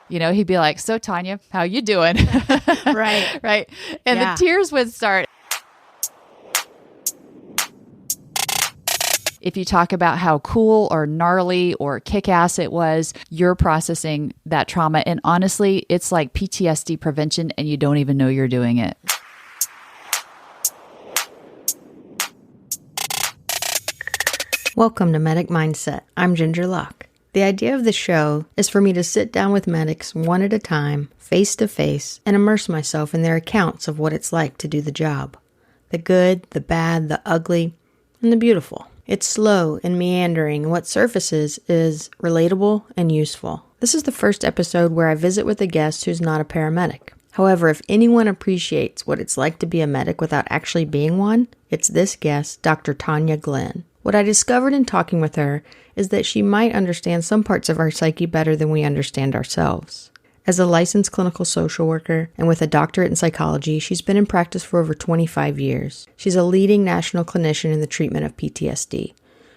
He'd be like, "So Tanya, how you doing?" Right. Right. And the tears would start. If you talk about how cool or gnarly or kick-ass it was, you're processing that trauma. And honestly, it's like PTSD prevention and you don't even know you're doing it. Welcome to Medic Mindset. I'm Ginger Locke. The idea of the show is for me to sit down with medics one at a time, face to face, and immerse myself in their accounts of what it's like to do the job. The good, the bad, the ugly, and the beautiful. It's slow and meandering, and what surfaces is relatable and useful. This is the first episode where I visit with a guest who's not a paramedic. However, if anyone appreciates what it's like to be a medic without actually being one, it's this guest, Dr. Tania Glenn. What I discovered in talking with her is that she might understand some parts of our psyche better than we understand ourselves. As a licensed clinical social worker and with a doctorate in psychology, she's been in practice for over 25 years. She's a leading national clinician in the treatment of PTSD.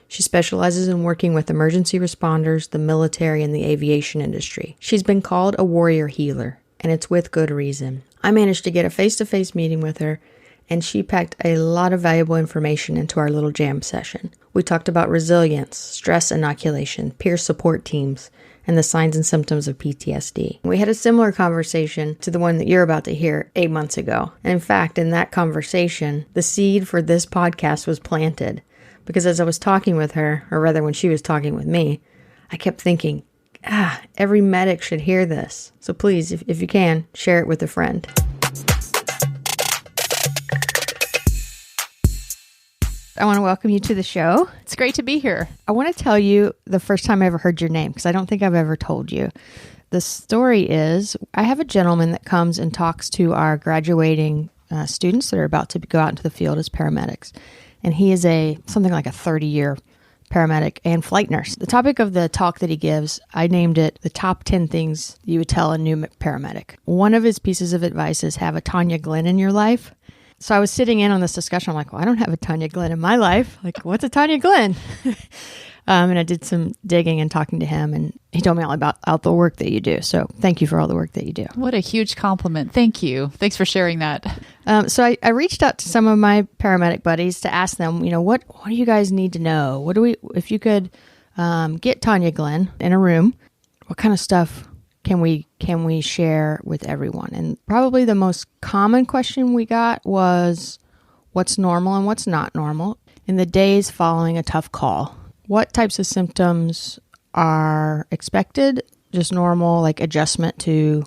She specializes in working with emergency responders, the military, and the aviation industry. She's been called a warrior healer, and it's with good reason. I managed to get a face-to-face meeting with her, and she packed a lot of valuable information into our little jam session. We talked about resilience, stress inoculation, peer support teams, and the signs and symptoms of PTSD. We had a similar conversation to the one that you're about to hear 8 months ago. And in fact, in that conversation, the seed for this podcast was planted. Because as I was talking with her, or rather when she was talking with me, I kept thinking, every medic should hear this. So please, if you can, share it with a friend. I want to welcome you to the show. It's great to be here. I want to tell you the first time I ever heard your name, because I don't think I've ever told you. The story is, I have a gentleman that comes and talks to our graduating students that are about to go out into the field as paramedics. And he is something like a 30-year paramedic and flight nurse. The topic of the talk that he gives, I named it the top 10 things you would tell a new paramedic. One of his pieces of advice is have a Tania Glenn in your life. So I was sitting in on this discussion. I'm like, well, I don't have a Tania Glenn in my life. Like, what's a Tania Glenn? And I did some digging and talking to him, and he told me all about the work that you do. So thank you for all the work that you do. What a huge compliment. Thank you. Thanks for sharing that. So I reached out to some of my paramedic buddies to ask them, what do you guys need to know? If you could get Tania Glenn in a room, what kind of stuff can we share with everyone? And probably the most common question we got was, what's normal and what's not normal in the days following a tough call? What types of symptoms are expected, just normal, like adjustment to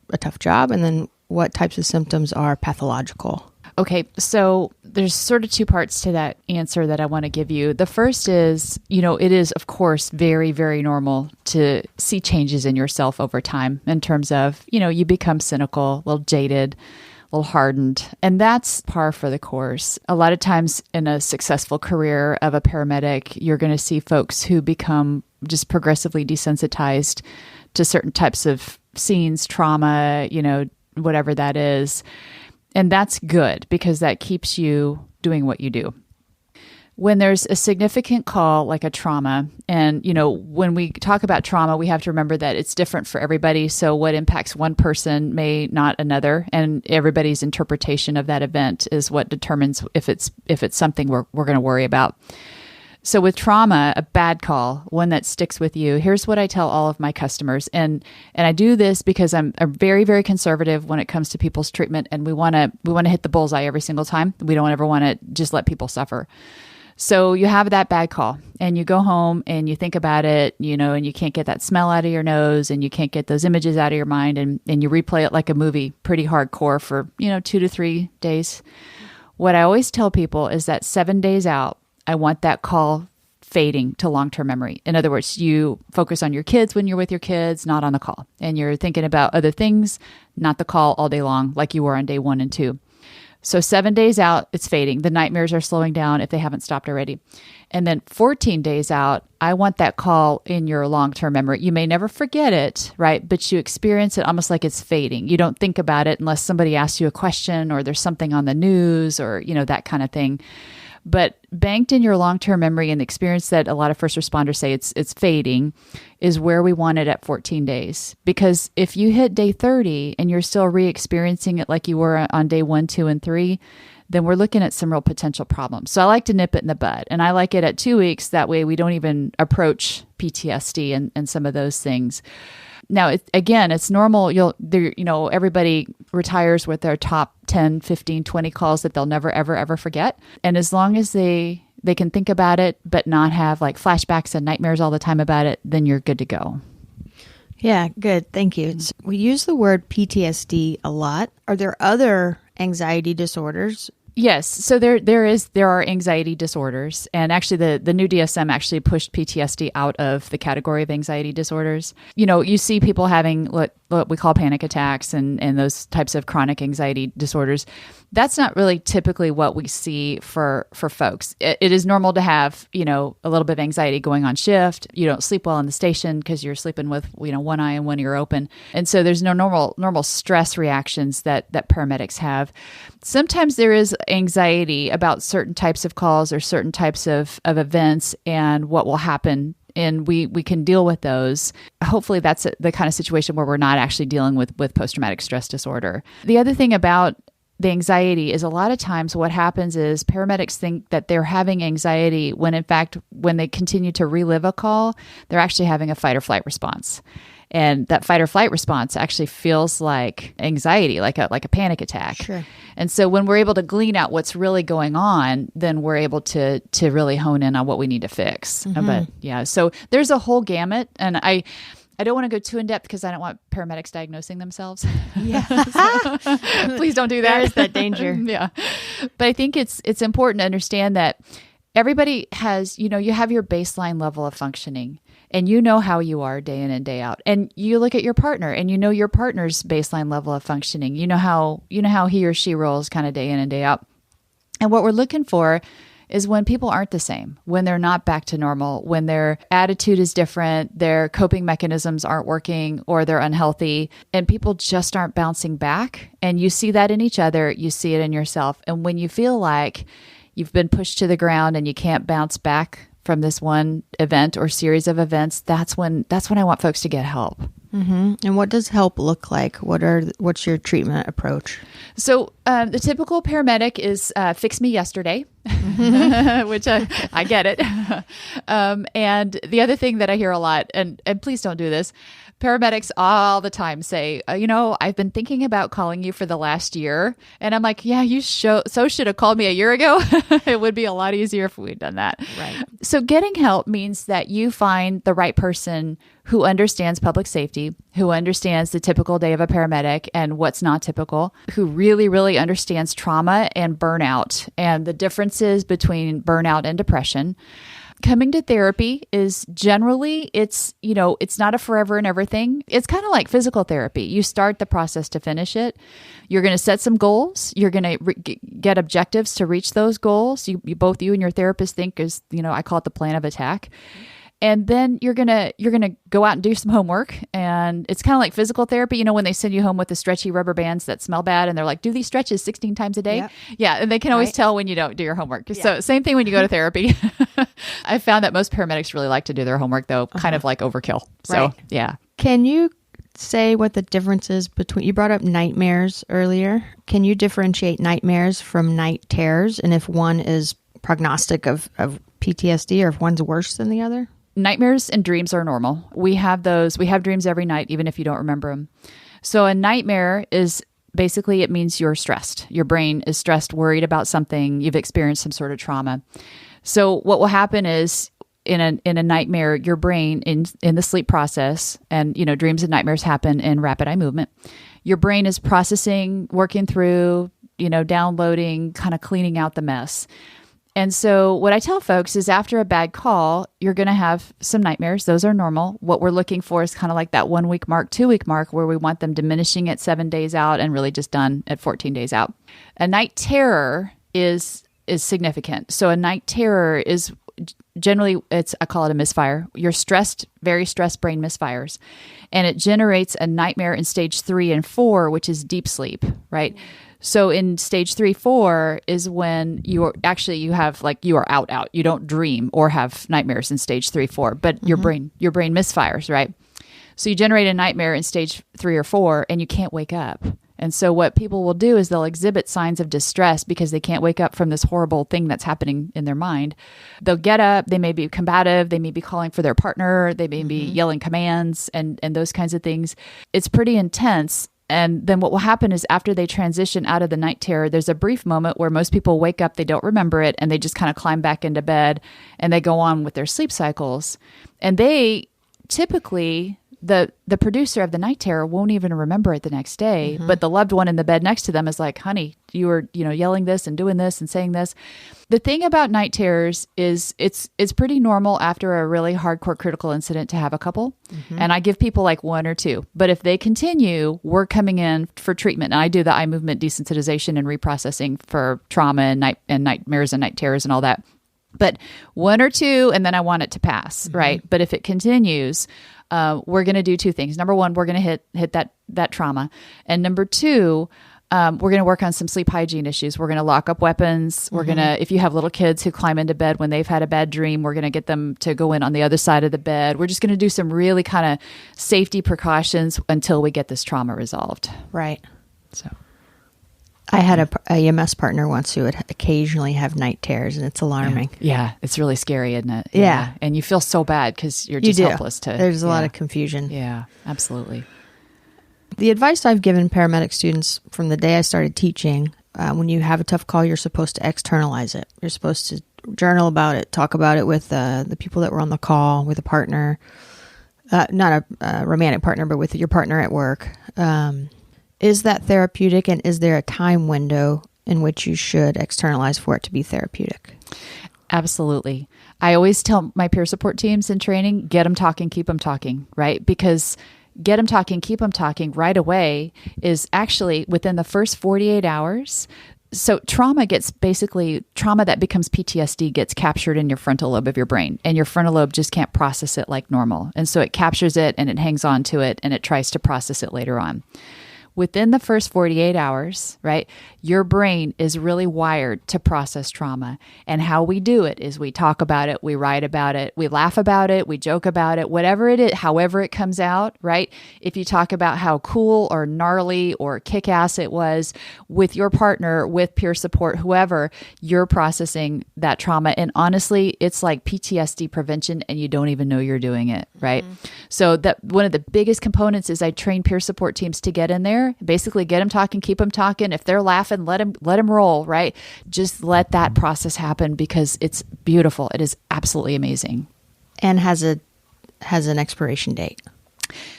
a tough job? And then what types of symptoms are pathological? Okay, so there's sort of two parts to that answer that I want to give you. The first is, it is, of course, very, very normal to see changes in yourself over time in terms of, you become cynical, a little jaded, a little hardened, and that's par for the course. A lot of times in a successful career of a paramedic, you're going to see folks who become just progressively desensitized to certain types of scenes, trauma, whatever that is. And that's good because that keeps you doing what you do. When there's a significant call like a trauma, and when we talk about trauma, we have to remember that it's different for everybody. So what impacts one person may not another, and everybody's interpretation of that event is what determines if it's something we're going to worry about. So with trauma, a bad call, one that sticks with you, here's what I tell all of my customers. And I do this because I'm very, very conservative when it comes to people's treatment. And we want to hit the bullseye every single time. We don't ever want to just let people suffer. So you have that bad call and you go home and you think about it, and you can't get that smell out of your nose and you can't get those images out of your mind. And you replay it like a movie, pretty hardcore for, 2 to 3 days. What I always tell people is that 7 days out, I want that call fading to long-term memory. In other words, you focus on your kids when you're with your kids, not on the call. And you're thinking about other things, not the call all day long like you were on day 1 and 2. So 7 days out, it's fading. The nightmares are slowing down if they haven't stopped already. And then 14 days out, I want that call in your long-term memory. You may never forget it, right? But you experience it almost like it's fading. You don't think about it unless somebody asks you a question or there's something on the news or, that kind of thing. But banked in your long-term memory and the experience that a lot of first responders say it's fading is where we want it at 14 days. Because if you hit day 30 and you're still re-experiencing it like you were on day 1, 2, and 3, then we're looking at some real potential problems. So I like to nip it in the bud. And I like it at 2 weeks. That way we don't even approach PTSD and some of those things. Now, it's normal. Everybody retires with their top 10, 15, 20 calls that they'll never, ever, ever forget. And as long as they can think about it, but not have like flashbacks and nightmares all the time about it, then you're good to go. Yeah, good. Thank you. We use the word PTSD a lot. Are there other anxiety disorders? Yes. So there are anxiety disorders. And actually the new DSM actually pushed PTSD out of the category of anxiety disorders. You see people having what we call panic attacks and those types of chronic anxiety disorders. That's not really typically what we see for folks. It is normal to have, a little bit of anxiety going on shift. You don't sleep well on the station because you're sleeping with, one eye and one ear open. And so there's no normal stress reactions that paramedics have. Sometimes there is anxiety about certain types of calls or certain types of events and what will happen. And we can deal with those. Hopefully that's the kind of situation where we're not actually dealing with post-traumatic stress disorder. The other thing about the anxiety is a lot of times what happens is paramedics think that they're having anxiety when in fact, when they continue to relive a call, they're actually having a fight or flight response. And that fight or flight response actually feels like anxiety, like a panic attack. Sure. And so when we're able to glean out what's really going on, then we're able to really hone in on what we need to fix. Mm-hmm. But yeah, so there's a whole gamut. And I don't want to go too in depth because I don't want paramedics diagnosing themselves. Yeah. Please don't do that. There is that danger. Yeah. But I think it's important to understand that everybody has, you have your baseline level of functioning and you know how you are day in and day out. And you look at your partner and you know your partner's baseline level of functioning. You know how he or she rolls kind of day in and day out. And what we're looking for is when people aren't the same, when they're not back to normal, when their attitude is different, their coping mechanisms aren't working or they're unhealthy, and people just aren't bouncing back. And you see that in each other, you see it in yourself. And when you feel like you've been pushed to the ground and you can't bounce back from this one event or series of events, that's when I want folks to get help. Mm-hmm. And what does help look like? What's your treatment approach? So the typical paramedic is fix me yesterday, which I get it. And the other thing that I hear a lot, and please don't do this, paramedics all the time say, I've been thinking about calling you for the last year. And I'm like, yeah, you should have called me a year ago. It would be a lot easier if we'd done that. Right. So getting help means that you find the right person who understands public safety, who understands the typical day of a paramedic and what's not typical, who really, really understands trauma and burnout and the differences between burnout and depression. Coming to therapy is generally, it's not a forever and ever thing. It's kind of like physical therapy. You start the process to finish it. You're going to set some goals. You're going to get objectives to reach those goals. Both you and your therapist think is, I call it the plan of attack. And then you're gonna go out and do some homework. And it's kind of like physical therapy, when they send you home with the stretchy rubber bands that smell bad and they're like, do these stretches 16 times a day. Yep. Yeah. And they can always tell when you don't do your homework. Yeah. So same thing when you go to therapy. I found that most paramedics really like to do their homework though, kind of like overkill. So yeah. Can you say what the difference is between, you brought up nightmares earlier. Can you differentiate nightmares from night terrors? And if one is prognostic of PTSD or if one's worse than the other? Nightmares and dreams are normal. We have those. We have dreams every night, even if you don't remember them. So a nightmare is basically, it means you're stressed. Your brain is stressed, worried about something. You've experienced some sort of trauma. So what will happen is in a nightmare, your brain in the sleep process, and dreams and nightmares happen in rapid eye movement. Your brain is processing, working through, downloading, kind of cleaning out the mess. And so what I tell folks is after a bad call, you're going to have some nightmares. Those are normal. What we're looking for is kind of like that 1 week mark, 2 week mark, where we want them diminishing at 7 days out and really just done at 14 days out. A night terror is significant. So a night terror is generally, I call it a misfire. Your very stressed brain misfires. And it generates a nightmare in stage 3 and 4, which is deep sleep, right? So in stage 3, 4 is when you are out. You don't dream or have nightmares in stage 3, 4, but your brain misfires, right? So you generate a nightmare in stage 3 or 4 and you can't wake up. And so what people will do is they'll exhibit signs of distress because they can't wake up from this horrible thing that's happening in their mind. They'll get up, they may be combative, they may be calling for their partner, they may be yelling commands and those kinds of things. It's pretty intense. And then what will happen is after they transition out of the night terror, there's a brief moment where most people wake up, they don't remember it, and they just kind of climb back into bed and they go on with their sleep cycles. And they typically... The producer of the night terror won't even remember it the next day, but the loved one in the bed next to them is like, honey, you were, yelling this and doing this and saying this. The thing about night terrors is it's pretty normal after a really hardcore critical incident to have a couple. And I give people like 1 or 2, but if they continue, we're coming in for treatment. And I do the eye movement desensitization and reprocessing for trauma and nightmares and night terrors and all that. But 1 or 2, and then I want it to pass, right? But if it continues, we're going to do 2 things. Number 1, we're going to hit that trauma. And number 2, we're going to work on some sleep hygiene issues. We're going to lock up weapons. We're going to, if you have little kids who climb into bed when they've had a bad dream, we're going to get them to go in on the other side of the bed. We're just going to do some really kind of safety precautions until we get this trauma resolved. Right. So I had a EMS partner once who would occasionally have night terrors, and it's alarming. Yeah, it's really scary, isn't it? Yeah. And you feel so bad because you're just helpless to... There's a lot of confusion. Yeah, absolutely. The advice I've given paramedic students from the day I started teaching, when you have a tough call, you're supposed to externalize it. You're supposed to journal about it, talk about it with the people that were on the call, with a partner, not a romantic partner, but with your partner at work. Is that therapeutic, and is there a time window in which you should externalize for it to be therapeutic? Absolutely. I always tell my peer support teams in training, get them talking, keep them talking, right? Because get them talking, keep them talking right away is actually within the first 48 hours. So trauma that becomes PTSD gets captured in your frontal lobe of your brain, and your frontal lobe just can't process it like normal. And so it captures it and it hangs on to it and it tries to process it later on. Within the first 48 hours, right, your brain is really wired to process trauma. And how we do it is we talk about it, we write about it, we laugh about it, we joke about it, whatever it is, however it comes out, right? If you talk about how cool or gnarly or kick-ass it was with your partner, with peer support, whoever, you're processing that trauma. And honestly, it's like PTSD prevention and you don't even know you're doing it, right? So that one of the biggest components is I train peer support teams to get in there. Basically get them talking, keep them talking. If they're laughing, let them roll, right? Just let that process happen because it's beautiful. It is absolutely amazing. And has an expiration date.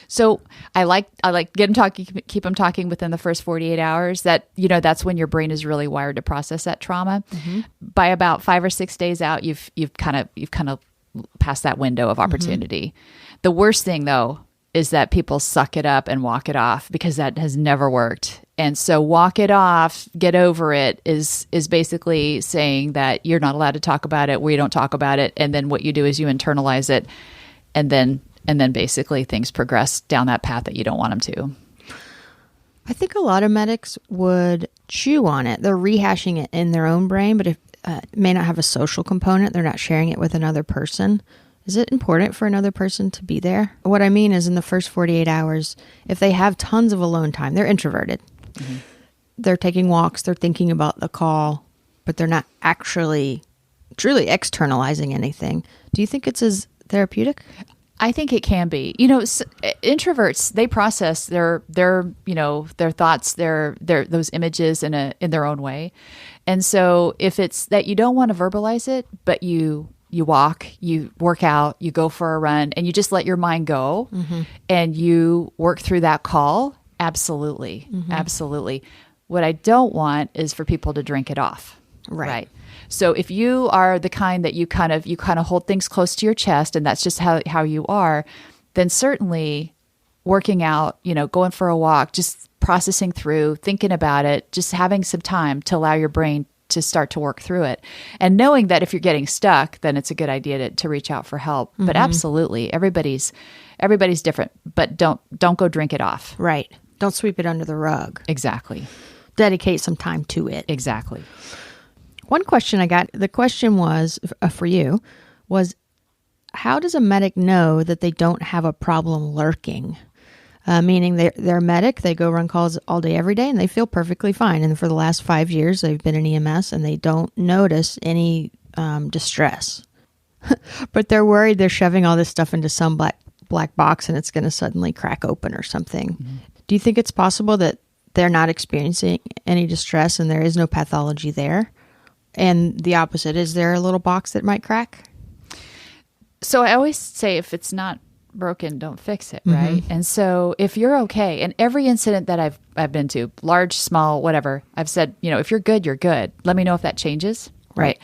So I like get them talking, keep them talking within the first 48 hours. That, that's when your brain is really wired to process that trauma. By about 5 or 6 days out, you've kind of passed that window of opportunity. The worst thing though is that people suck it up and walk it off, because that has never worked. And so walk it off, get over it is basically saying that you're not allowed to talk about it, we don't talk about it. And then what you do is you internalize it, and then basically things progress down that path that you don't want them to. I think a lot of medics would chew on it. They're rehashing it in their own brain, but it may not have a social component. They're not sharing it with another person. Is it important for another person to be there? What I mean is in the first 48 hours, if they have tons of alone time, they're introverted. They're taking walks, they're thinking about the call, but they're not actually truly externalizing anything. Do you think it's as therapeutic? I think it can be. Introverts, they process their thoughts, their those images in their own way. And so if it's that you don't want to verbalize it, but you walk, you work out, you go for a run, and you just let your mind go and you work through that call. Absolutely. Absolutely. What I don't want is for people to drink it off. Right. So if you are the kind that you kind of hold things close to your chest, and that's just how you are, then certainly working out, going for a walk, just processing through, thinking about it, just having some time to allow your brain to start to work through it, and knowing that if you're getting stuck, then it's a good idea to reach out for help. But absolutely, everybody's different, but don't go drink it off. Right. Don't sweep it under the rug. Exactly. dedicate some time to it. Exactly. One question I got, the question was for you, was how does a medic know that they don't have a problem lurking? Meaning they're a medic, they go run calls all day, every day, and they feel perfectly fine. And for the last 5 years, they've been in EMS, and they don't notice any distress. But they're worried they're shoving all this stuff into some black box, and it's going to suddenly crack open or something. Mm-hmm. Do you think it's possible that they're not experiencing any distress and there is no pathology there? And the opposite, is there a little box that might crack? So I always say, if it's not broken, don't fix it, right? And so if you're okay, and every incident that I've been to, large, small, whatever, I've said, if you're good, you're good. Let me know if that changes. Right.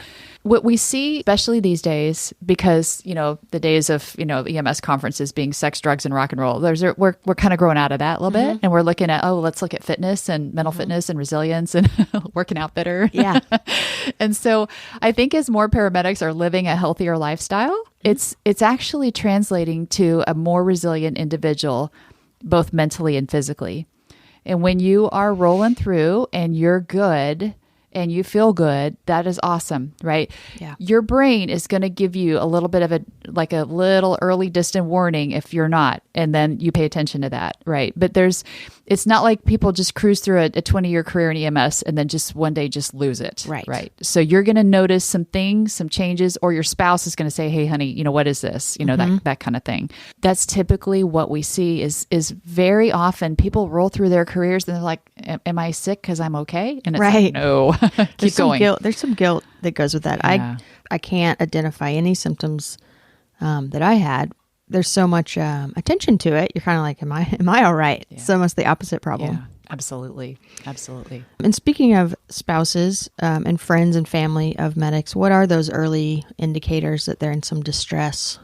What we see, especially these days, because, the days of, EMS conferences being sex, drugs, and rock and roll, we're kind of growing out of that a little bit. And we're looking at, let's look at fitness and mental fitness and resilience and working out better. Yeah. And so I think as more paramedics are living a healthier lifestyle, it's actually translating to a more resilient individual, both mentally and physically. And when you are rolling through and you're good and you feel good, that is awesome, right? Yeah. Your brain is going to give you a little bit of a little early distant warning if you're not, and then you pay attention to that, right? But it's not like people just cruise through a 20-year career in EMS and then just one day just lose it, right? So you're going to notice some things, some changes, or your spouse is going to say, hey, honey, what is this? That kind of thing. That's typically what we see is very often people roll through their careers and they're like, am I sick because I'm okay? And it's like, no. Keep going. There's some guilt that goes with that. Yeah. I can't identify any symptoms that I had. There's so much attention to it. You're kind of like, am I all right? Yeah. It's almost the opposite problem. Yeah, absolutely. And speaking of spouses and friends and family of medics, what are those early indicators that they're in some distress?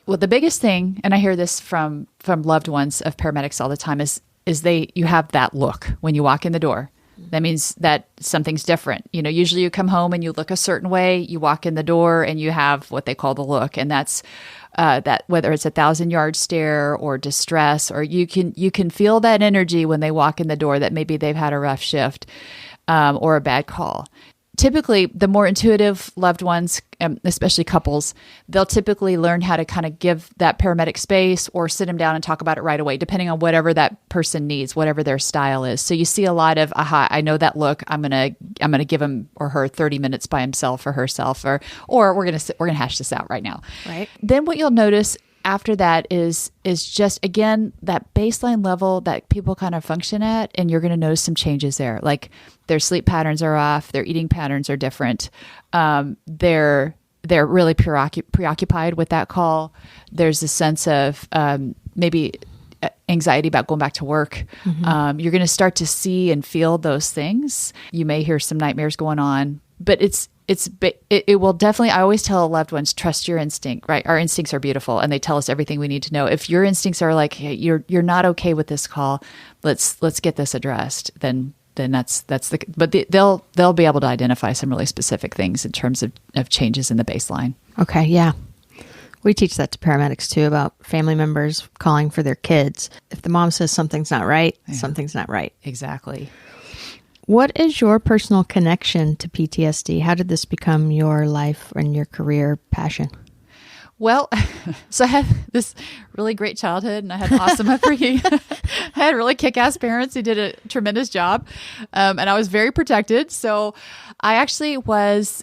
Well, the biggest thing, and I hear this from loved ones of paramedics all the time, is you have that look when you walk in the door. That means that something's different. Usually you come home and you look a certain way, you walk in the door and you have what they call the look. And that's that whether it's 1,000-yard stare or distress, or you can feel that energy when they walk in the door that maybe they've had a rough shift or a bad call. Typically, the more intuitive loved ones, especially couples, they'll typically learn how to kind of give that paramedic space or sit them down and talk about it right away, depending on whatever that person needs, whatever their style is. So you see a lot of, I know that look. I'm gonna give him or her 30 minutes by himself or herself, or we're gonna hash this out right now. Right. Then what you'll notice after that is just, again, that baseline level that people kind of function at, and you're going to notice some changes there. Like their sleep patterns are off, their eating patterns are different. They're really preoccupied with that call. There's a sense of maybe anxiety about going back to work. Mm-hmm. You're going to start to see and feel those things. You may hear some nightmares going on, but it will definitely, I always tell loved ones, trust your instinct, right? Our instincts are beautiful and they tell us everything we need to know. If your instincts are like, hey, you're not okay with this call, let's get this addressed, then they'll be able to identify some really specific things in terms of changes in the baseline. Okay. Yeah. We teach that to paramedics too, about family members calling for their kids. If the mom says something's not right, something's not right. Exactly. What is your personal connection to PTSD? How did this become your life and your career passion? Well, so I had this really great childhood and I had awesome upbringing. I had really kick-ass parents who did a tremendous job. And I was very protected. So I actually it was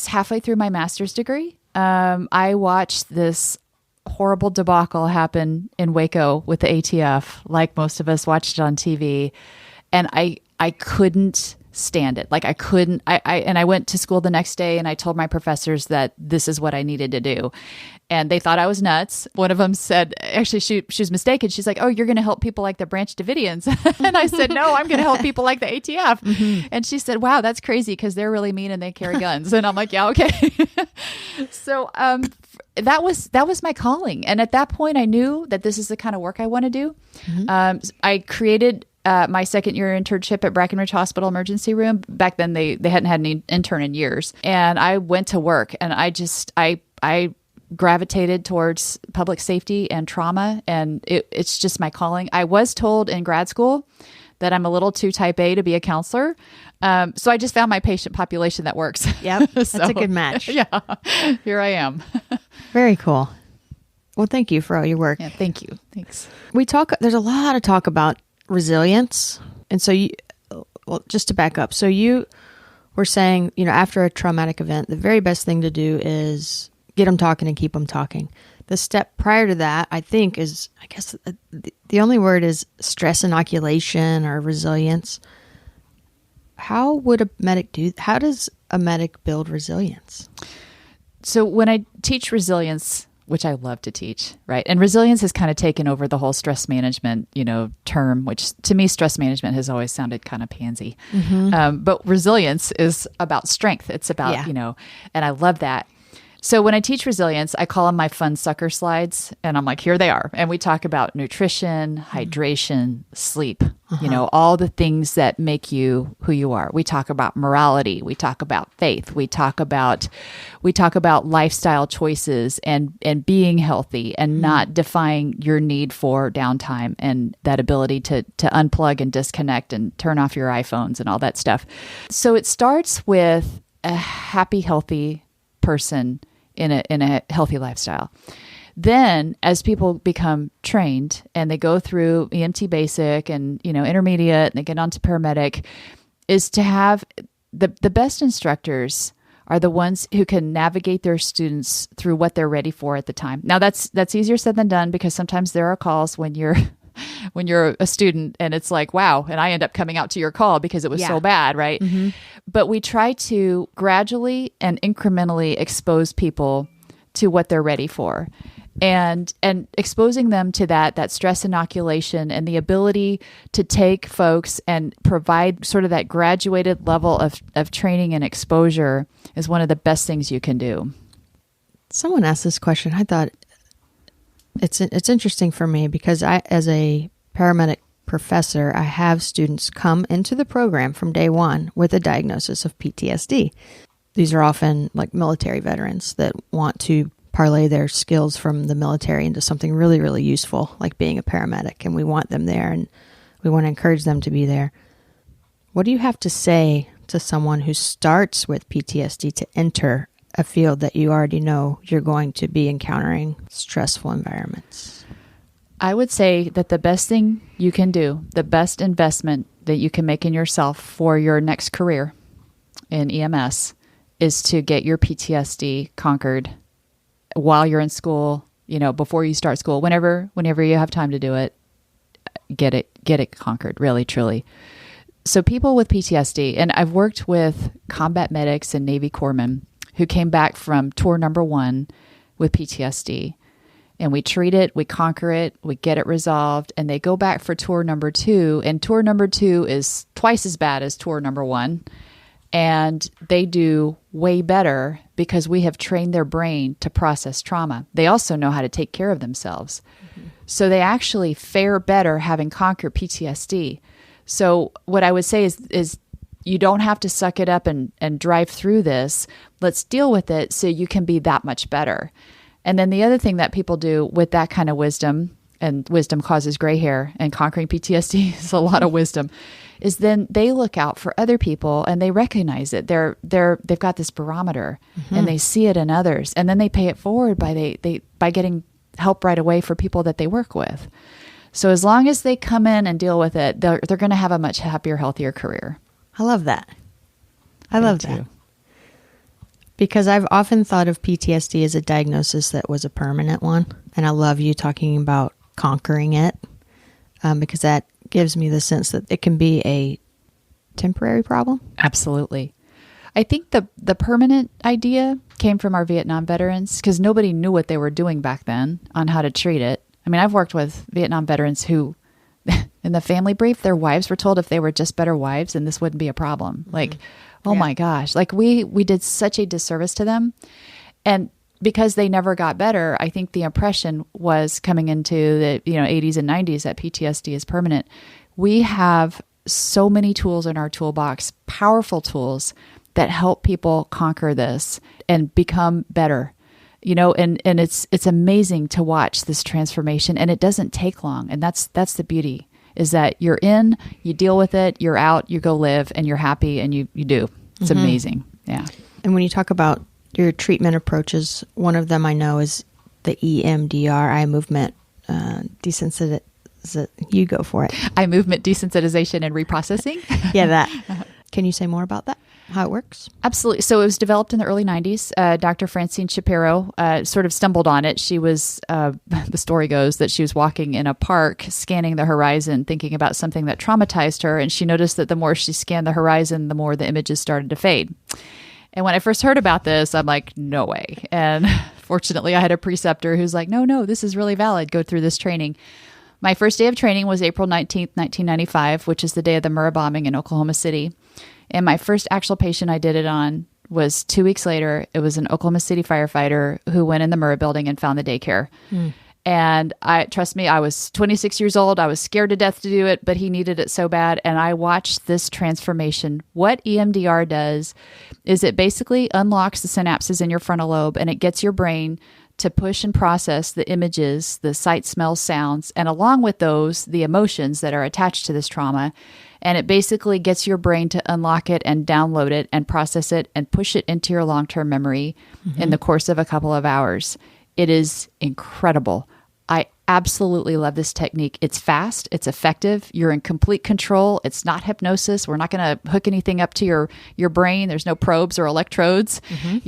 halfway through my master's degree. I watched this horrible debacle happen in Waco with the ATF, like most of us watched it on TV. And I couldn't stand it. Like I couldn't, and I went to school the next day and I told my professors that this is what I needed to do. And they thought I was nuts. One of them said, actually, she was mistaken. She's like, oh, you're going to help people like the Branch Davidians. And I said, no, I'm going to help people like the ATF. Mm-hmm. And she said, wow, that's crazy because they're really mean and they carry guns. And I'm like, yeah, okay. So that was my calling. And at that point, I knew that this is the kind of work I want to do. Mm-hmm. I created my second year internship at Brackenridge Hospital emergency room. Back then they hadn't had an intern in years. And I went to work and I gravitated towards public safety and trauma. And it's just my calling. I was told in grad school that I'm a little too type A to be a counselor. So I just found my patient population that works. Yep. That's a good match. Yeah, here I am. Very cool. Well, thank you for all your work. Yeah, thank you. Thanks. There's a lot of talk about resilience. And so just to back up. So you were saying, after a traumatic event, the very best thing to do is get them talking and keep them talking. The step prior to that, I think, is, I guess the only word is stress inoculation or resilience. How does a medic build resilience? So when I teach resilience, which I love to teach, right? And resilience has kind of taken over the whole stress management, term, which to me, stress management has always sounded kind of pansy. Mm-hmm. But resilience is about strength. It's about, and I love that. So when I teach resilience, I call them my fun sucker slides, and I'm like, here they are. And we talk about nutrition, hydration, sleep, all the things that make you who you are. We talk about morality. We talk about faith. We talk about lifestyle choices and being healthy and not defying your need for downtime and that ability to unplug and disconnect and turn off your iPhones and all that stuff. So it starts with a happy, healthy person in a healthy lifestyle. Then as people become trained and they go through EMT basic and, intermediate and they get onto paramedic, is to have the best instructors are the ones who can navigate their students through what they're ready for at the time. Now that's easier said than done, because sometimes there are calls when you're a student and it's like, wow, and I end up coming out to your call because it was so bad, right? Mm-hmm. But we try to gradually and incrementally expose people to what they're ready for. And exposing them to that stress inoculation and the ability to take folks and provide sort of that graduated level of training and exposure is one of the best things you can do. Someone asked this question. I thought it's interesting for me because I, as a paramedic professor, I have students come into the program from day one with a diagnosis of PTSD. These are often like military veterans that want to parlay their skills from the military into something really, really useful, like being a paramedic. And we want them there and we want to encourage them to be there. What do you have to say to someone who starts with PTSD to enter a field that you already know you're going to be encountering stressful environments? I would say that the best thing you can do, the best investment that you can make in yourself for your next career in EMS is to get your PTSD conquered while you're in school, before you start school, whenever you have time to do it, get it conquered, really, truly. So people with PTSD, and I've worked with combat medics and Navy corpsmen who came back from tour number 1 with PTSD. And we treat it, we conquer it, we get it resolved, and they go back for tour number 2. And tour number 2 is twice as bad as tour number 1. And they do way better because we have trained their brain to process trauma. They also know how to take care of themselves. Mm-hmm. So they actually fare better having conquered PTSD. So what I would say is you don't have to suck it up and drive through this. Let's deal with it so you can be that much better. And then the other thing that people do with that kind of wisdom, and wisdom causes gray hair, and conquering PTSD is a lot of wisdom, is then they look out for other people and they recognize it. They've got this barometer, mm-hmm. and they see it in others, and then they pay it forward by getting help right away for people that they work with. So as long as they come in and deal with it, they're going to have a much happier, healthier career. I love that. I love that. Because I've often thought of PTSD as a diagnosis that was a permanent one. And I love you talking about conquering it, because that gives me the sense that it can be a temporary problem. Absolutely. I think the permanent idea came from our Vietnam veterans because nobody knew what they were doing back then on how to treat it. I mean, I've worked with Vietnam veterans who, in the family brief, their wives were told if they were just better wives, and this wouldn't be a problem. Mm-hmm. Like, oh my gosh, like we did such a disservice to them. And because they never got better, I think the impression was coming into the 80s and 90s that PTSD is permanent. We have so many tools in our toolbox, powerful tools that help people conquer this and become better. And it's amazing to watch this transformation, and it doesn't take long. And that's the beauty. is that you're in, you deal with it, you're out, you go live, and you're happy, and you do. It's amazing. Yeah. And when you talk about your treatment approaches, one of them I know is the EMDR, eye movement desensitization. You go for it. Eye movement desensitization and reprocessing. Yeah, that. Can you say more about that? How it works? Absolutely. So it was developed in the early 90s. Dr. Francine Shapiro sort of stumbled on it. She was, the story goes that she was walking in a park, scanning the horizon, thinking about something that traumatized her. And she noticed that the more she scanned the horizon, the more the images started to fade. And when I first heard about this, I'm like, no way. And fortunately, I had a preceptor who's like, no, this is really valid. Go through this training. My first day of training was April 19th, 1995, which is the day of the Murrah bombing in Oklahoma City. And my first actual patient I did it on was 2 weeks later. It was an Oklahoma City firefighter who went in the Murrah building and found the daycare. And trust me, I was 26 years old. I was scared to death to do it, but he needed it so bad. And I watched this transformation. What EMDR does is it basically unlocks the synapses in your frontal lobe, and it gets your brain to push and process the images, the sight, smells, sounds, and along with those, the emotions that are attached to this trauma. And it basically gets your brain to unlock it and download it and process it and push it into your long-term memory in the course of a couple of hours. It is incredible. I absolutely love this technique. It's fast. It's effective. You're in complete control. It's not hypnosis. We're not going to hook anything up to your brain. There's no probes or electrodes, and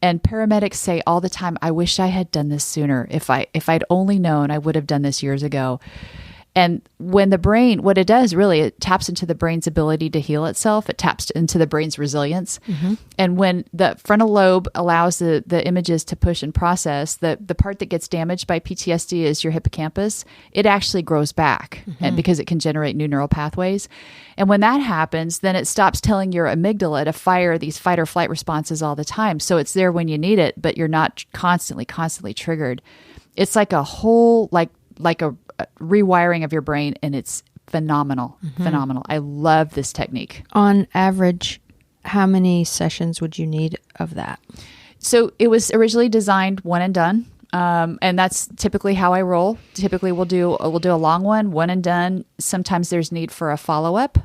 paramedics say all the time, I wish I had done this sooner. If I'd only known, I would have done this years ago. And when the brain, what it does really, it taps into the brain's ability to heal itself. It taps into the brain's resilience. And when the frontal lobe allows the images to push and process, the part that gets damaged by PTSD is your hippocampus. It actually grows back and because it can generate new neural pathways. And when that happens, then it stops telling your amygdala to fire these fight or flight responses all the time. So it's there when you need it, but you're not constantly triggered. It's like a whole, like a rewiring of your brain, and it's phenomenal. I love this technique. On average, how many sessions would you need of that? So it was originally designed one and done. And that's typically how I roll. Typically we'll do a long one and done. Sometimes there's need for a follow-up.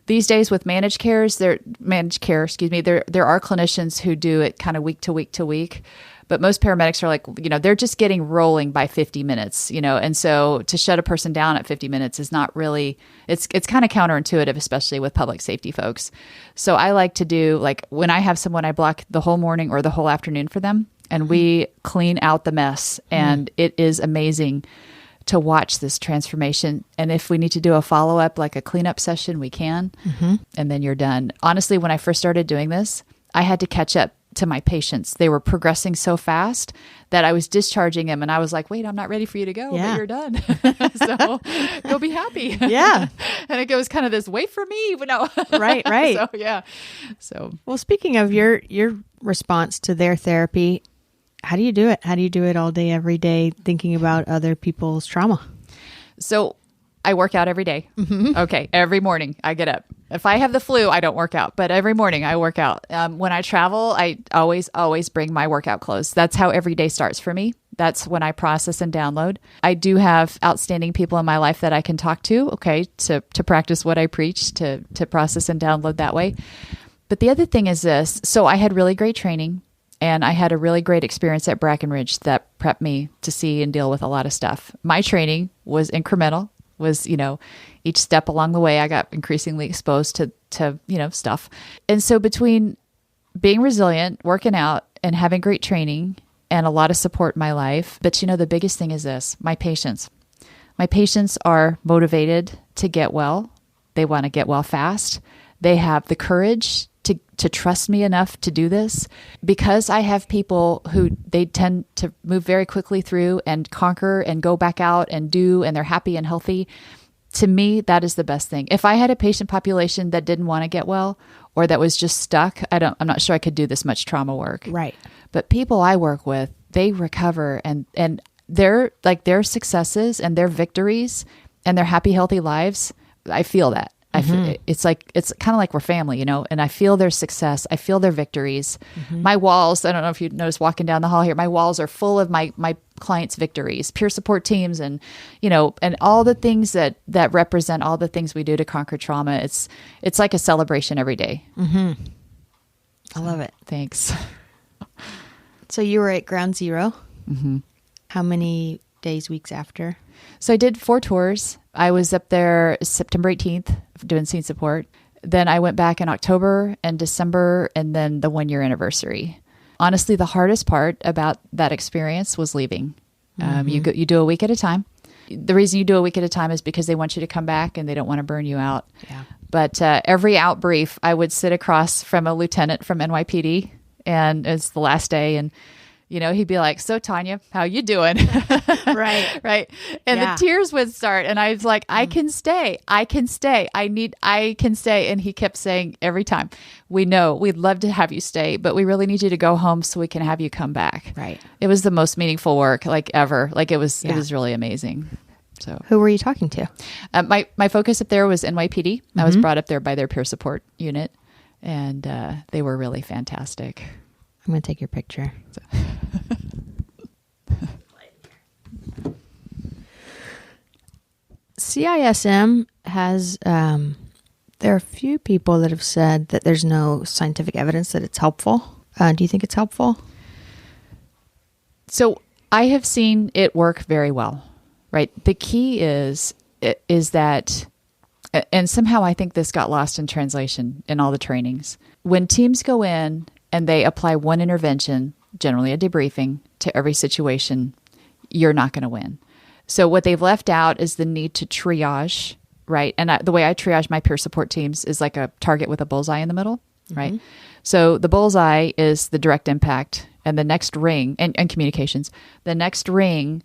These days with managed care, there are clinicians who do it kind of week to week to week. But most paramedics are like, they're just getting rolling by 50 minutes, and so to shut a person down at 50 minutes is not really, it's kind of counterintuitive, especially with public safety folks. So I like to do, like when I have someone, I block the whole morning or the whole afternoon for them, and we clean out the mess. And it is amazing to watch this transformation. And if we need to do a follow-up, like a cleanup session, we can, and then you're done. Honestly, when I first started doing this, I had to catch up to my patients. They were progressing so fast that I was discharging them, and I was like, wait, I'm not ready for you to go, but you're done. So go be happy. Yeah. And it goes kind of this, wait for me, but no. Right. So, yeah. So, well, speaking of your response to their therapy, how do you do it? How do you do it all day, every day, thinking about other people's trauma? So I work out every day. Okay. Every morning I get up. If I have the flu, I don't work out, but every morning I work out. When I travel, I always bring my workout clothes. That's how every day starts for me. That's when I process and download. I do have outstanding people in my life that I can talk to, to practice what I preach, to process and download that way. But the other thing is this. So I had really great training, and I had a really great experience at Brackenridge that prepped me to see and deal with a lot of stuff. My training was incremental. Was, each step along the way, I got increasingly exposed to stuff. And so between being resilient, working out, and having great training and a lot of support in my life, but the biggest thing is this, my patients. My patients are motivated to get well. They want to get well fast. They have the courage to trust me enough to do this, because I have people who they tend to move very quickly through and conquer and go back out and do, and they're happy and healthy. To me, that is the best thing. If I had a patient population that didn't want to get well or that was just stuck, I'm not sure I could do this much trauma work. Right. But people I work with, they recover, and their successes and their victories and their happy, healthy lives, I feel that. It's kind of like we're family, and I feel their success. I feel their victories. My walls, I don't know if you noticed walking down the hall here, my walls are full of my clients' victories, peer support teams, and, and all the things that represent all the things we do to conquer trauma. It's like a celebration every day. I love it. Thanks. So you were at Ground Zero. How many days, weeks after? So I did 4 tours. I was up there September 18th doing scene support. Then I went back in October and December, and then the 1-year anniversary. Honestly, the hardest part about that experience was leaving. You do a week at a time. The reason you do a week at a time is because they want you to come back and they don't want to burn you out. Yeah. But every out brief, I would sit across from a lieutenant from NYPD, and it's the last day, and he'd be like, "So Tanya, how you doing?" Right. Right. And the tears would start. And I was like, I can stay. I can stay. I can stay. And he kept saying every time, "We know we'd love to have you stay, but we really need you to go home so we can have you come back." Right. It was the most meaningful work ever. It was really amazing. So who were you talking to? My focus up there was NYPD. I was brought up there by their peer support unit, and they were really fantastic. I'm going to take your picture. CISM has, there are a few people that have said that there's no scientific evidence that it's helpful. Do you think it's helpful? So I have seen it work very well, right? The key is that, and somehow I think this got lost in translation in all the trainings. When teams go in and they apply one intervention, generally a debriefing, to every situation, you're not going to win. So what they've left out is the need to triage, right? And the way I triage my peer support teams is like a target with a bullseye in the middle, right? So the bullseye is the direct impact, and the next ring, and communications, the next ring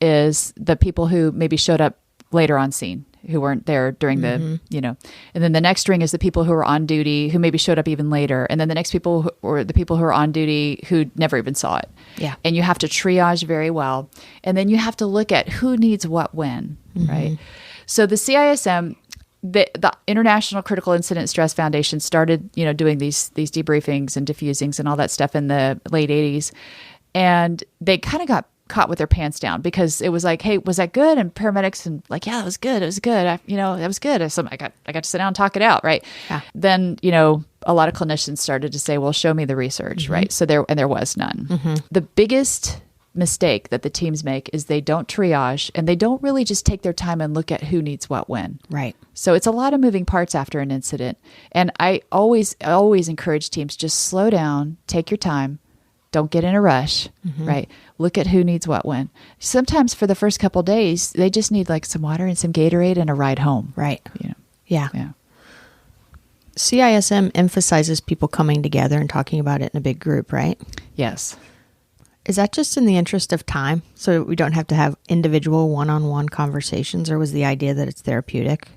is the people who maybe showed up later on scene, who weren't there during the, and then the next ring is the people who are on duty, who maybe showed up even later. And then the next people or the people who are on duty who never even saw it. Yeah. And you have to triage very well. And then you have to look at who needs what when, right? So the CISM, the International Critical Incident Stress Foundation started, doing these debriefings and diffusings and all that stuff in the late 80s. And they kind of got caught with their pants down because it was like, "Hey, was that good?" And paramedics and like, "Yeah, it was good. It was good. That was good." So I got to sit down and talk it out, right? Yeah. Then a lot of clinicians started to say, "Well, show me the research," right? So there was none. The biggest mistake that the teams make is they don't triage, and they don't really just take their time and look at who needs what when. Right. So it's a lot of moving parts after an incident, and I always encourage teams, just slow down, take your time. Don't get in a rush, right? Look at who needs what when. Sometimes for the first couple of days, they just need like some water and some Gatorade and a ride home. Right. Yeah. CISM emphasizes people coming together and talking about it in a big group, right? Yes. Is that just in the interest of time, so we don't have to have individual one-on-one conversations, or was the idea that it's therapeutic?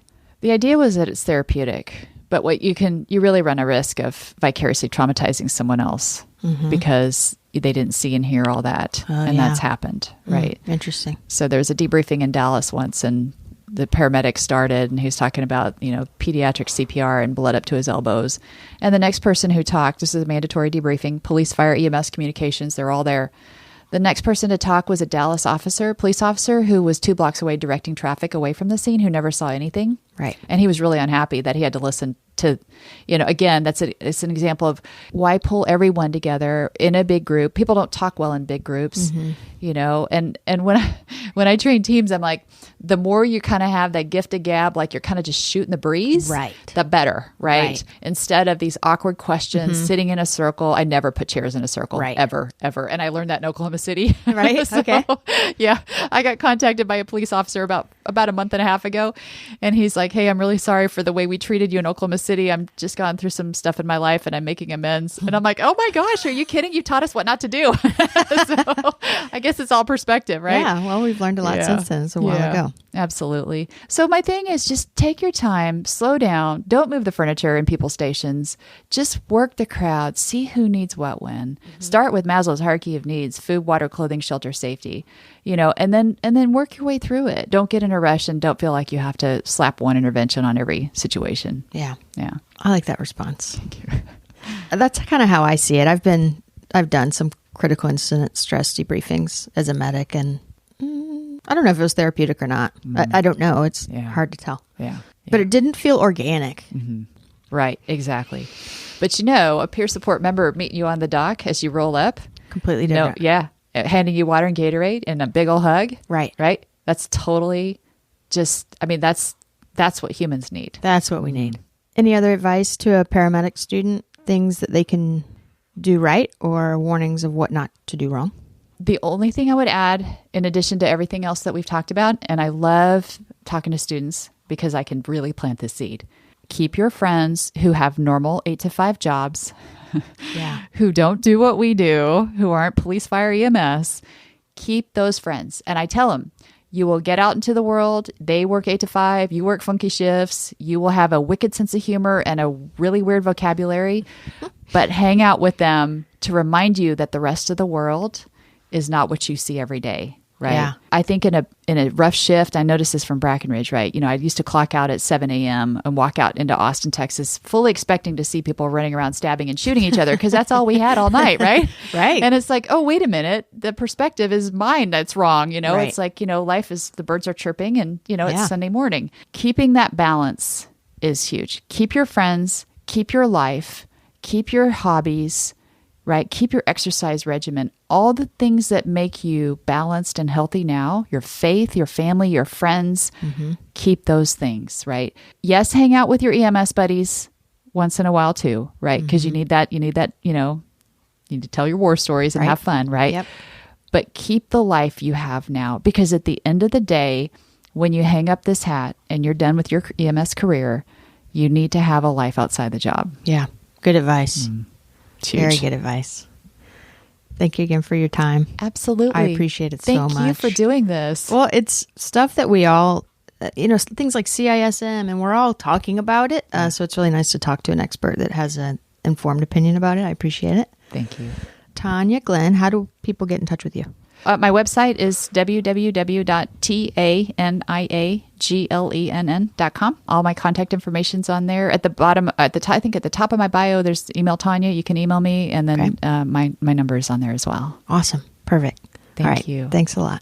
The idea was that it's therapeutic, but you really run a risk of vicariously traumatizing someone else because they didn't see and hear all that, and that's happened, right? Interesting. So there was a debriefing in Dallas once, and the paramedic started, and he was talking about, pediatric CPR and blood up to his elbows. And the next person who talked, this is a mandatory debriefing, police, fire, EMS, communications, they're all there. The next person to talk was a Dallas police officer who was 2 blocks away directing traffic away from the scene, who never saw anything. Right. And he was really unhappy that he had to listen to, again, it's an example of why pull everyone together in a big group. People don't talk well in big groups, and when I train teams, I'm like, the more you kind of have that gift of gab, like you're kind of just shooting the breeze, right, the better, right? Instead of these awkward questions, sitting in a circle. I never put chairs in a circle, ever. And I learned that in Oklahoma City. Right. So, okay. Yeah. I got contacted by a police officer about a month and a half ago. And he's like, "Hey, I'm really sorry for the way we treated you in Oklahoma City. I'm just gone through some stuff in my life and I'm making amends." And I'm like, "Oh my gosh, are you kidding? You taught us what not to do." So I guess it's all perspective, right? Yeah. Well, we've learned a lot since then. It's a while ago. Absolutely. So my thing is just take your time, slow down, don't move the furniture in people's stations. Just work the crowd, see who needs what when. Start with Maslow's hierarchy of needs: food, water, clothing, shelter, safety. And then work your way through it. Don't get in a rush and don't feel like you have to slap one intervention on every situation. Yeah. Yeah. I like that response. Thank you. That's kind of how I see it. I've done some critical incident stress debriefings as a medic, and I don't know if it was therapeutic or not. I don't know. It's hard to tell. Yeah. But it didn't feel organic. Mm-hmm. Right. Exactly. But a peer support member meeting you on the dock as you roll up. Completely different. Handing you water and Gatorade and a big old hug. Right. Right. That's totally that's what humans need. That's what we need. Any other advice to a paramedic student? Things that they can do right or warnings of what not to do wrong? The only thing I would add, in addition to everything else that we've talked about, and I love talking to students because I can really plant this seed. Keep your friends who have normal 8 to 5 jobs, who don't do what we do, who aren't police, fire, EMS. Keep those friends. And I tell them, you will get out into the world. They work 8 to 5. You work funky shifts. You will have a wicked sense of humor and a really weird vocabulary, but hang out with them to remind you that the rest of the world is not what you see every day. Right. Yeah. I think in a rough shift, I noticed this from Brackenridge, right? I used to clock out at 7 a.m. and walk out into Austin, Texas, fully expecting to see people running around stabbing and shooting each other because that's all we had all night, right? Right. And it's like, oh, wait a minute. The perspective is mine that's wrong. Right. It's like, life is, the birds are chirping and, it's Sunday morning. Keeping that balance is huge. Keep your friends, keep your life, keep your hobbies, right? Keep your exercise regimen, all the things that make you balanced and healthy now, your faith, your family, your friends, keep those things, right? Yes, hang out with your EMS buddies once in a while too, right? Because you need that, you need to tell your war stories and have fun, right? Yep. But keep the life you have now, because at the end of the day, when you hang up this hat and you're done with your EMS career, you need to have a life outside the job. Yeah. Good advice. Very Huge. good advice. Thank you again for your time. Absolutely. I appreciate it so much. Thank you for doing this. Well, it's stuff that we all, things like CISM, and we're all talking about it. So it's really nice to talk to an expert that has an informed opinion about it. I appreciate it. Thank you. Tania, Glenn, how do people get in touch with you? My website is www.taniaglenn.com. All my contact information's on there. At the bottom, I think at the top of my bio, there's email Tania. You can email me, and then my number is on there as well. Awesome. Perfect. Thank you. Thanks a lot.